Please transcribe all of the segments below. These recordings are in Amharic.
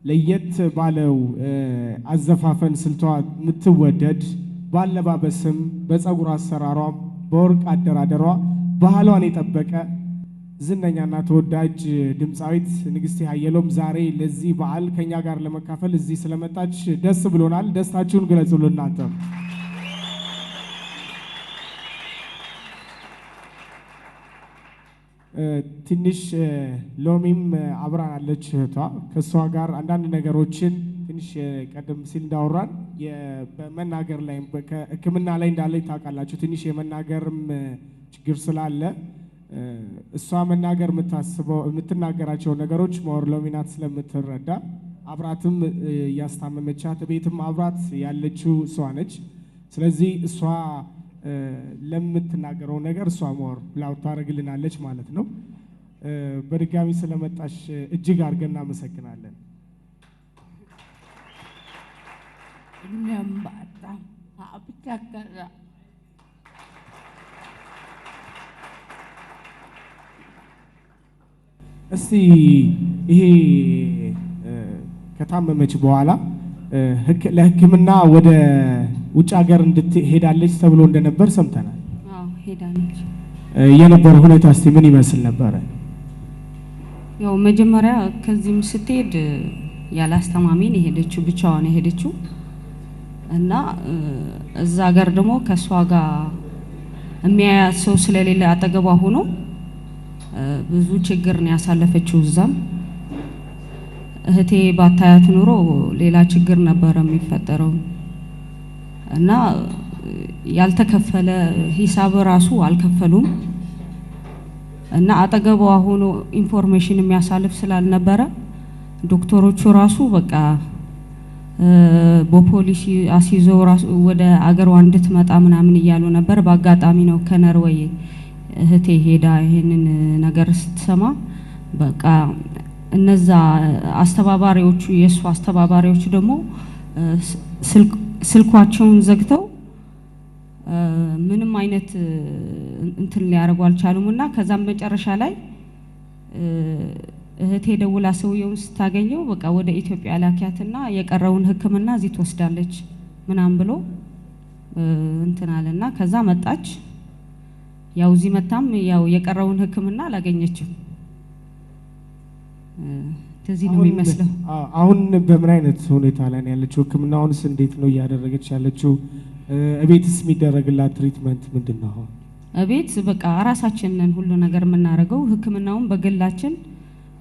ለየት ባለው አዘፋፈን ስልቷ የምትወደድ ባለባበስም በፀጉር አሰራሯ በወርቅ አደራደሯ ባህሏን የጠበቀ ዝነኛና ተወዳጅ ድምፃዊት ንግስቲ ሀየሎም ዛሬ ለዚህ በዓል ከኛ ጋር ለመካፈል እዚህ ስለመጣች ደስ ብሎናል። ደስታችሁን ግለጹልን እናንተ። ትንሽ ሎሚም አብራናለች እህቷ። ከሷ ጋር አንዳንድ ነገሮችን ትንሽ ቀደም ሲል እንዳወራን በመናገር ላይ ሕክምና ላይ እንዳለች ታውቃላችሁ። ትንሽ የመናገርም ችግር ስላለ እሷ መናገር የምትናገራቸው ነገሮች ሞር ሎሚናት ስለምትረዳ አብራትም ያስታመመቻት ቤትም አብራት ያለችው እሷ ነች። ስለዚህ እሷ ለምትናገረው ነገር እሷ ሞር ላው ታረግልናለች ማለት ነው። በድጋሚ ስለመጣሽ እጅግ አድርገን እናመሰግናለን። እስቲ ይሄ ከታመመች በኋላ ለሕክምና ወደ ውጭ ሀገር እንድትሄዳለች ተብሎ እንደነበር ሰምተናል። አዎ ሄዳለች። የነበረው ሁኔታ እስቲ ምን ይመስል ነበረ? ያው መጀመሪያ ከዚህም ስትሄድ ያላስተማሚ ነው የሄደችው፣ ብቻዋን የሄደችው እና እዛ ሀገር ደግሞ ከሷ ጋር የሚያያት ሰው ስለሌለ አጠገቧ ሆኖ ብዙ ችግር ነው ያሳለፈችው። እዛም እህቴ ባታያት ኑሮ ሌላ ችግር ነበር የሚፈጠረው እና ያልተከፈለ ሂሳብ ራሱ አልከፈሉም እና አጠገቧ ሆኖ ኢንፎርሜሽን የሚያሳልፍ ስላልነበረ ዶክተሮቹ ራሱ በቃ በፖሊሲ አስይዘው ራሱ ወደ አገሯ እንድትመጣ ምናምን እያሉ ነበር። በአጋጣሚ ነው ከነርዌይ እህቴ ሄዳ ይሄንን ነገር ስትሰማ በቃ እነዛ አስተባባሪዎቹ የእሱ አስተባባሪዎች ደግሞ ስልኳቸውን ዘግተው ምንም አይነት እንትን ሊያደርጉ አልቻሉም እና ከዛም መጨረሻ ላይ እህቴ ደውላ ሰውየውን ስታገኘው በቃ ወደ ኢትዮጵያ ላኪያትና የቀረውን ሕክምና እዚህ ትወስዳለች ምናምን ብሎ እንትን አለና ከዛ መጣች። ያው እዚህ መጣም ያው የቀረውን ሕክምና አላገኘችም። ተዚህ ነው የሚመስለው። አሁን በምን አይነት ሁኔታ ላይ ነው ያለችው? ሕክምናውንስ እንዴት ነው እያደረገች ያለችው? እቤትስ የሚደረግላት ትሪትመንት ምንድነው? አሁን እቤት በቃ ራሳችንን ሁሉ ነገር የምናደርገው ሕክምናውን በግላችን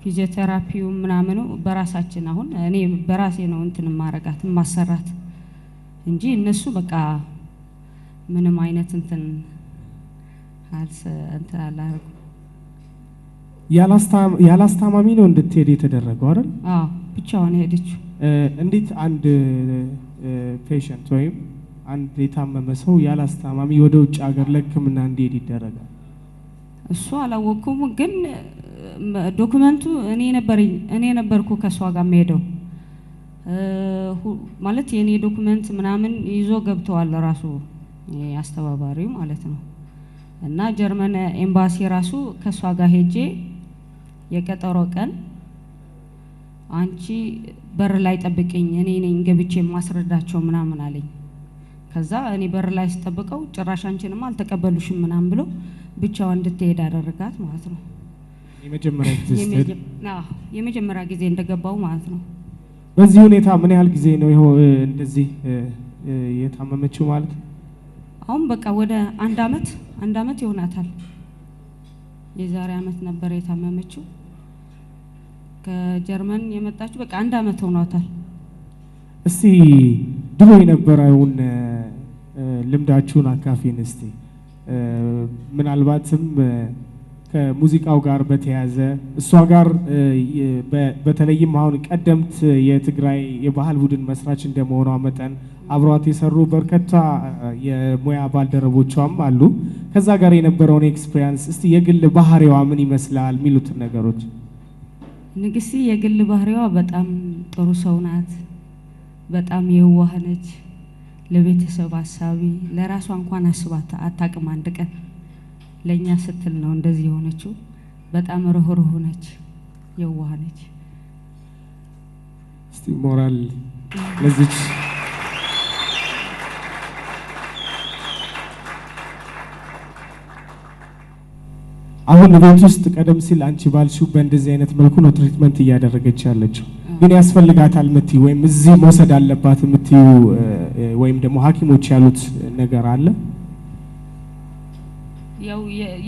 ፊዚዮቴራፒው ምናምኑ በራሳችን አሁን እኔ በራሴ ነው እንትን ማረጋት ማሰራት እንጂ እነሱ በቃ ምንም አይነት እንትን አላረጉ። ያላስታማሚ ነው እንድትሄድ የተደረገው አይደል? አዎ ብቻዋን ሄደችው። እንዴት አንድ ፔሸንት ወይም አንድ የታመመ ሰው ያላስታማሚ ወደ ውጭ ሀገር ለሕክምና እንዲሄድ ይደረጋል? እሱ አላወኩም፣ ግን ዶክመንቱ እኔ ነበርኩ ከሷ ጋር የምሄደው ማለት የኔ ዶክመንት ምናምን ይዞ ገብተዋል ራሱ አስተባባሪው ማለት ነው። እና ጀርመን ኤምባሲ ራሱ ከሷ ጋር ሄጄ የቀጠሮ ቀን አንቺ በር ላይ ጠብቀኝ እኔ ነኝ ገብቼ ማስረዳቸው ምናምን አለኝ። ከዛ እኔ በር ላይ ስጠብቀው ጭራሽ አንቺንም አልተቀበሉሽም ምናምን ብሎ ብቻዋ እንድትሄድ አደረጋት ማለት ነው። የመጀመሪያ ጊዜ እንደገባው ማለት ነው። በዚህ ሁኔታ ምን ያህል ጊዜ ነው እንደዚህ የታመመችው ማለት ነው? አሁን በቃ ወደ አንድ አመት ይሆናታል። የዛሬ አመት ነበር የታመመችው። ከጀርመን የመጣችው በቃ አንድ አመት ሆኗታል። እስቲ ድሮ የነበረውን ልምዳችሁን አካፊን እስቲ። ምናልባትም ከሙዚቃው ጋር በተያያዘ እሷ ጋር በተለይም አሁን ቀደምት የትግራይ የባህል ቡድን መስራች እንደመሆኗ መጠን አብሯት የሰሩ በርካታ የሙያ ባልደረቦቿም አሉ። ከዛ ጋር የነበረውን ኤክስፒሪያንስ እስቲ የግል ባህሪዋ ምን ይመስላል የሚሉትን ነገሮች። ንግስቲ የግል ባህሪዋ በጣም ጥሩ ሰው ናት። በጣም የዋህ ነች። ለቤተሰብ አሳቢ፣ ለራሷ እንኳን አስባት አታውቅም። አንድ ቀን ለኛ ስትል ነው እንደዚህ የሆነችው። በጣም ርህሩህ ነች፣ የዋህ ነች። እስቲ ሞራል ለዚች አሁን ቤት ውስጥ ቀደም ሲል አንቺ ባልሽው በእንደዚህ አይነት መልኩ ነው ትሪትመንት እያደረገች ያለችው። ግን ያስፈልጋታል የምትይው ወይም እዚህ መውሰድ አለባት የምትይው ወይም ደግሞ ሐኪሞች ያሉት ነገር አለ? ያው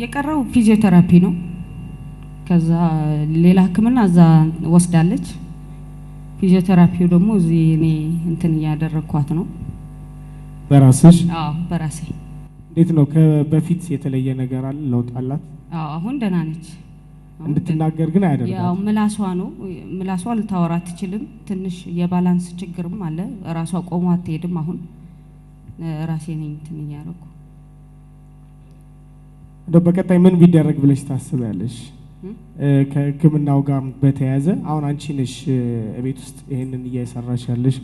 የቀረው ፊዚዮቴራፒ ነው። ከዛ ሌላ ሕክምና እዛ ወስዳለች። ፊዚዮቴራፒው ደግሞ እዚህ እኔ እንትን እያደረኳት ነው። በራስሽ? አዎ በራሴ። እንዴት ነው ከበፊት የተለየ ነገር አለ? ለውጥ አላት? አዎ አሁን ደህና ነች። እንድትናገር ግን አያደርጋትም። ያው ምላሷ ነው። ምላሷ ልታወራ አትችልም። ትንሽ የባላንስ ችግርም አለ። ራሷ ቆሞ አትሄድም። አሁን ራሴ ነኝ እንትን እያደረኩ። እንደው በቀጣይ ምን ቢደረግ ብለሽ ታስቢያለሽ? ከህክምናው ጋር በተያያዘ አሁን አንቺ ነሽ ቤት ውስጥ ይሄንን እየሰራሽ ያለሽ።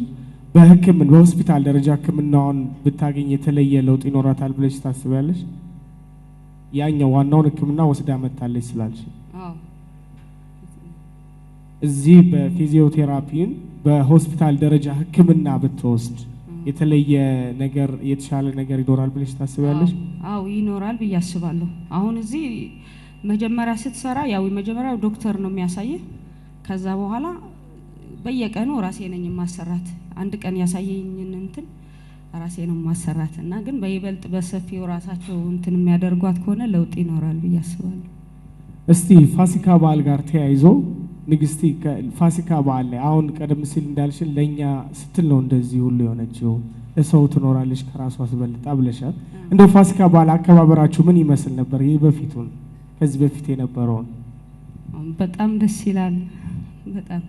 በሆስፒታል ደረጃ ህክምናውን ብታገኝ የተለየ ለውጥ ይኖራታል ብለሽ ታስቢያለሽ? ያኛው ዋናውን ህክምና ወስዳ መታለች ስላልሽ እዚህ በፊዚዮቴራፒን በሆስፒታል ደረጃ ህክምና ብትወስድ የተለየ ነገር የተሻለ ነገር ይኖራል ብለሽ ታስቢያለሽ? አዎ ይኖራል ብዬ አስባለሁ። አሁን እዚህ መጀመሪያ ስትሰራ ያው መጀመሪያው ዶክተር ነው የሚያሳየው። ከዛ በኋላ በየቀኑ ራሴ ነኝ ማሰራት። አንድ ቀን ያሳየኝን እንትን ራሴ ነው ማሰራት እና ግን በይበልጥ በሰፊው ራሳቸው እንትን የሚያደርጓት ከሆነ ለውጥ ይኖራል ብዬ አስባለሁ። እስቲ ፋሲካ በዓል ጋር ተያይዞ ንግስቲ ፋሲካ በዓል ላይ አሁን ቀደም ሲል እንዳልሽን ለኛ ስትል ነው እንደዚህ ሁሉ የሆነችው ለሰው ትኖራለች ከራሷ አስበልጣ ብለሻል። እንደው ፋሲካ በዓል አከባበራችሁ ምን ይመስል ነበር? ይሄ በፊቱን ከዚህ በፊት የነበረውን? በጣም ደስ ይላል። በጣም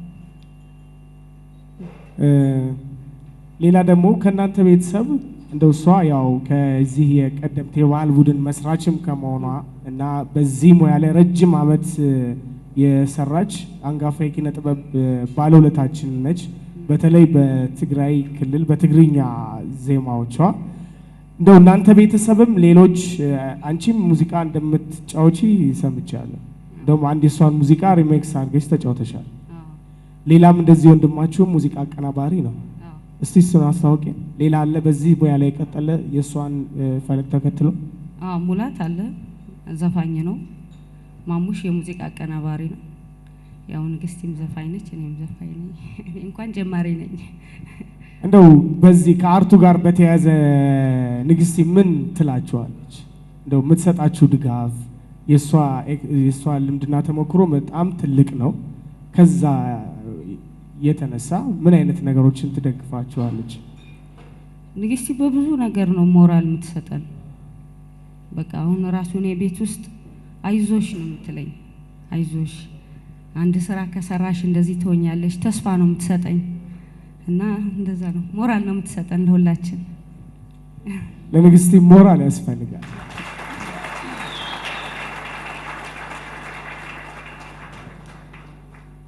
ሌላ ደግሞ ከእናንተ ቤተሰብ እንደው እሷ ያው ከዚህ የቀደምት የባህል ቡድን መስራችም ከመሆኗ እና በዚህ ሙያ ላይ ረጅም ዓመት የሰራች አንጋፋ የኪነ ጥበብ ባለውለታችን ነች። በተለይ በትግራይ ክልል በትግርኛ ዜማዎቿ እንደው እናንተ ቤተሰብም ሌሎች አንቺም ሙዚቃ እንደምትጫወቺ ሰምቻለሁ። እንደውም አንድ የሷን ሙዚቃ ሪሜክስ አድርገሽ ተጫውተሻል። ሌላም እንደዚህ ወንድማችሁ ሙዚቃ አቀናባሪ ነው። እስቲ እሱን አስታውቂ። ሌላ አለ በዚህ ሙያ ላይ የቀጠለ የሷን ፈለግ ተከትሎ? ሙላት አለ፣ ዘፋኝ ነው። ማሙሽ የሙዚቃ አቀናባሪ ነው። ያው ንግስቲም ዘፋኝ ነች፣ እኔም ዘፋኝ ነኝ። እኔ እንኳን ጀማሪ ነኝ። እንደው በዚህ ከአርቱ ጋር በተያያዘ ንግስቲ ምን ትላችኋለች? እንደው የምትሰጣችሁ ድጋፍ የሷ ልምድና ተሞክሮ በጣም ትልቅ ነው። ከዛ የተነሳ ምን አይነት ነገሮችን ትደግፋችኋለች? ንግስቲ በብዙ ነገር ነው ሞራል የምትሰጠን። በቃ አሁን ራሱን የቤት ውስጥ አይዞሽ ነው የምትለኝ። አይዞሽ አንድ ስራ ከሰራሽ እንደዚህ ትሆኛለሽ ተስፋ ነው የምትሰጠኝ እና እንደዛ ነው ሞራል ነው የምትሰጠን ለሁላችን። ለንግስቲ ሞራል ያስፈልጋል።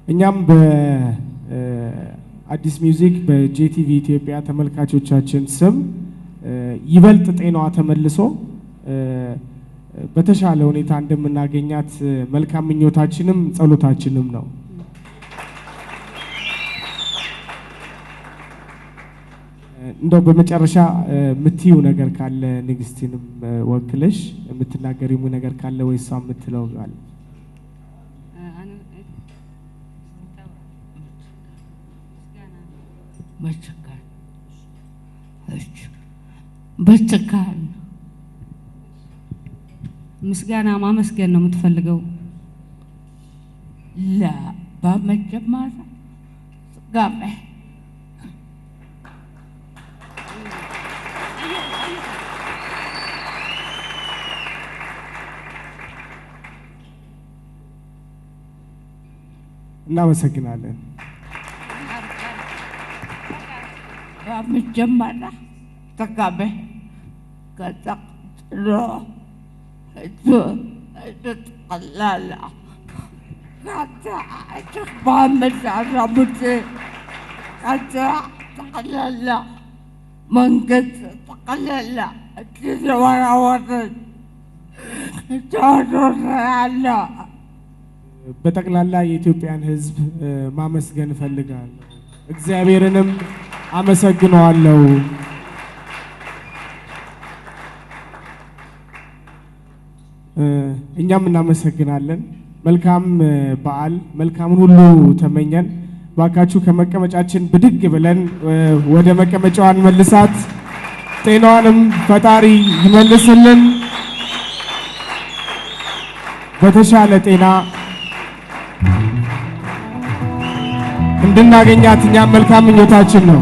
እኛም በአዲስ ሚውዚክ በጄቲቪ ኢትዮጵያ ተመልካቾቻችን ስም ይበልጥ ጤናዋ ተመልሶ በተሻለ ሁኔታ እንደምናገኛት መልካም ምኞታችንም ጸሎታችንም ነው። እንደው በመጨረሻ የምትዩ ነገር ካለ ንግስቲንም ወክለሽ የምትናገሪው ነገር ካለ ወይስ እሷ የምትለው ካለ? በትካል ምስጋና ማመስገን ነው የምትፈልገው? ላ በመጀመሪያ ጋሜ እናመሰግናለን። በመጀመሪያ ተጋቤ ከጠቅሎ ተቀላላ በመሳራሙት ተቀላላ መንገድ ተቀላላ ተወራወረ ተወራለ። በጠቅላላ የኢትዮጵያን ሕዝብ ማመስገን እፈልጋለሁ። እግዚአብሔርንም አመሰግነዋለሁ። እኛም እናመሰግናለን። መልካም በዓል፣ መልካምን ሁሉ ተመኘን። ባካችሁ ከመቀመጫችን ብድግ ብለን ወደ መቀመጫዋን መልሳት። ጤናዋንም ፈጣሪ ይመልስልን። በተሻለ ጤና እንድናገኛት እኛም መልካም ምኞታችን ነው።